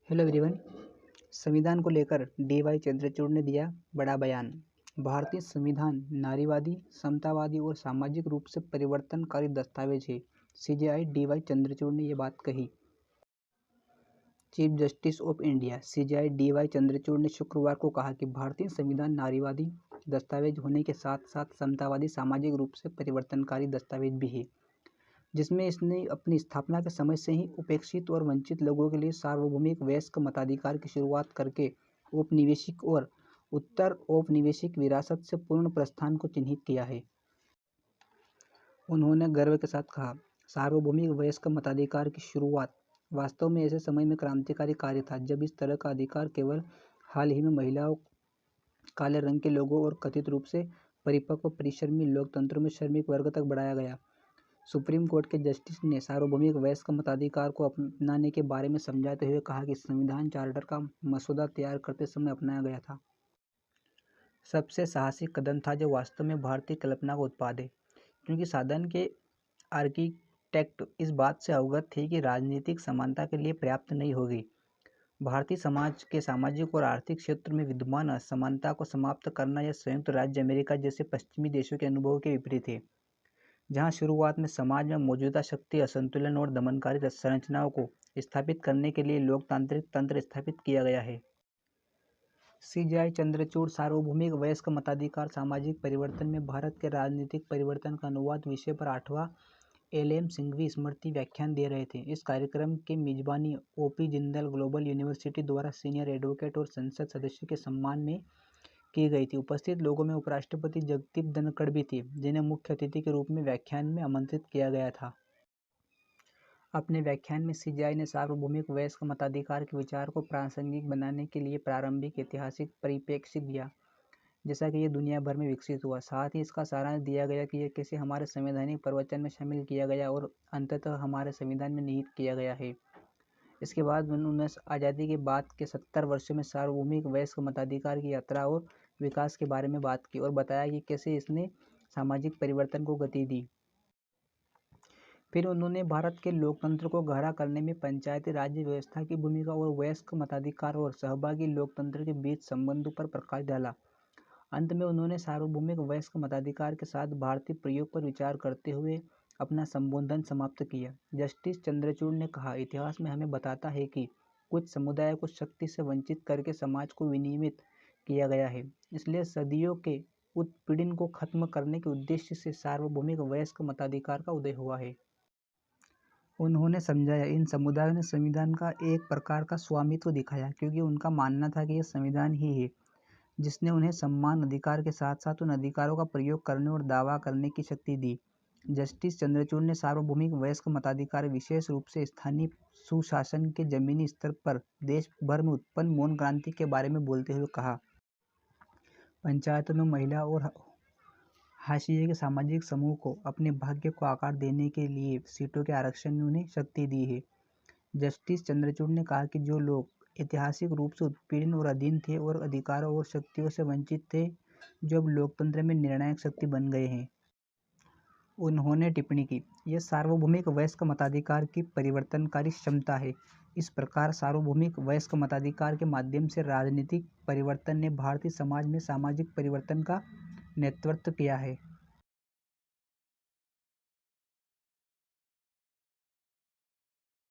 Hello everyone. संविधान को लेकर डी.वाई. चंद्रचूड़ ने दिया बड़ा बयान। भारतीय संविधान नारीवादी, समतावादी और सामाजिक रूप से परिवर्तनकारी दस्तावेज है। CJI D.Y.. चंद्रचूड़ ने ये बात कही। Chief justice of India CJI D.Y.. Chandrachud ने शुक्रवार को कहा कि भारतीय संविधान नारीवादी दस्तावेज होने के साथ साथ समतावादी, सामाजिक रूप से परिवर्तनकारी दस्तावेज भी है, जिसमें इसने अपनी स्थापना के समय से ही उपेक्षित और वंचित लोगों के लिए सार्वभौमिक वयस्क मताधिकार की शुरुआत करके औपनिवेशिक और उत्तर औपनिवेशिक विरासत से पूर्ण प्रस्थान को चिन्हित किया है। उन्होंने गर्व के साथ कहा, सार्वभौमिक वयस्क मताधिकार की शुरुआत वास्तव में ऐसे समय में क्रांतिकारी कार्य था जब इस तरह का अधिकार केवल हाल ही में महिलाओं, काले रंग के लोगों और कथित रूप से परिपक्व परिश्रमी लोकतंत्रों में श्रमिक वर्ग तक बढ़ाया गया। सुप्रीम कोर्ट के जस्टिस ने सार्वभौमिक वयस्क मताधिकार को अपनाने के बारे में समझाते हुए कहा कि संविधान चार्टर का मसौदा तैयार करते समय अपनाया गया था सबसे साहसिक कदम था जो वास्तव में भारतीय कल्पना का उत्पाद है, क्योंकि साधन के आर्किटेक्ट इस बात से अवगत थे कि राजनीतिक समानता के लिए पर्याप्त नहीं होगी। भारतीय समाज के सामाजिक और आर्थिक क्षेत्र में विद्यमान असमानता को समाप्त करना यह संयुक्त राज्य अमेरिका जैसे पश्चिमी देशों के अनुभव के विपरीत है, जहां शुरुआत में समाज में मौजूदा शक्ति असंतुलन और दमनकारी संरचनाओं को स्थापित करने के लिए लोकतांत्रिक तंत्र स्थापित किया गया है। सीजेआई चंद्रचूड़ सार्वभौमिक वयस्क मताधिकार सामाजिक परिवर्तन में भारत के राजनीतिक परिवर्तन का अनुवाद विषय पर 8वां एल.एम. सिंघवी स्मृति व्याख्यान दे रहे थे। इस कार्यक्रम की मेजबानी ओ.पी. जिंदल ग्लोबल यूनिवर्सिटी द्वारा सीनियर एडवोकेट और संसद सदस्य के सम्मान में की गई थी। उपस्थित लोगों में उपराष्ट्रपति जगदीप धनखड़ भी थे, जिन्हें मुख्य अतिथि के रूप में व्याख्यान में आमंत्रित किया गया था। अपने व्याख्यान में सीजेआई ने सार्वभौमिक वयस्क मताधिकार के विचार को प्रासंगिक बनाने के लिए प्रारंभिक ऐतिहासिक परिप्रेक्ष्य दिया, जैसा कि यह दुनिया भर में विकसित हुआ। साथ ही इसका सारांश दिया गया कि यह कैसे हमारे संवैधानिक प्रवचन में शामिल किया गया और अंततः हमारे संविधान में निहित किया गया है। इसके बाद उन्होंने आज़ादी के बाद के 70 वर्षों में सार्वभौमिक वयस्क मताधिकार की यात्रा और विकास के बारे में बात की और बताया कि कैसे इसने सामाजिक परिवर्तन को गति दी। फिर उन्होंने भारत के लोकतंत्र को गहरा करने में पंचायती राज्य व्यवस्था की भूमिका और वयस्क मताधिकार और सहभागी लोकतंत्र के बीच संबंधों पर प्रकाश डाला। अंत में उन्होंने सार्वभौमिक वयस्क मताधिकार के साथ भारतीय प्रयोग पर विचार करते हुए अपना संबोधन समाप्त किया। जस्टिस चंद्रचूड़ ने कहा, इतिहास में हमें बताता है कि कुछ समुदायों को शक्ति से वंचित करके समाज को विनियमित किया गया है, इसलिए सदियों के उत्पीड़न को खत्म करने के उद्देश्य से सार्वभौमिक वयस्क मताधिकार का उदय हुआ है। उन्होंने समझाया, इन समुदायों ने संविधान का एक प्रकार का स्वामित्व दिखाया, क्योंकि उनका मानना था कि यह संविधान ही है जिसने उन्हें सम्मान अधिकार के साथ साथ उन अधिकारों का प्रयोग करने और दावा करने की शक्ति दी। जस्टिस चंद्रचूड़ ने सार्वभौमिक वयस्क मताधिकार विशेष रूप से स्थानीय सुशासन के जमीनी स्तर पर देश भर में उत्पन्न मौन क्रांति के बारे में बोलते हुए कहा, पंचायतों में महिला और हाशिए के सामाजिक समूह को अपने भाग्य को आकार देने के लिए सीटों के आरक्षण ने उन्हें शक्ति दी है। जस्टिस चंद्रचूड़ ने कहा कि जो लोग ऐतिहासिक रूप से उत्पीड़न और अधीन थे और अधिकारों और शक्तियों से वंचित थे, जो अब लोकतंत्र में निर्णायक शक्ति बन गए हैं। उन्होंने टिप्पणी की, यह सार्वभौमिक वयस्क मताधिकार की परिवर्तनकारी क्षमता है। इस प्रकार सार्वभौमिक वयस्क मताधिकार के माध्यम से राजनीतिक परिवर्तन ने भारतीय समाज में सामाजिक परिवर्तन का नेतृत्व किया है।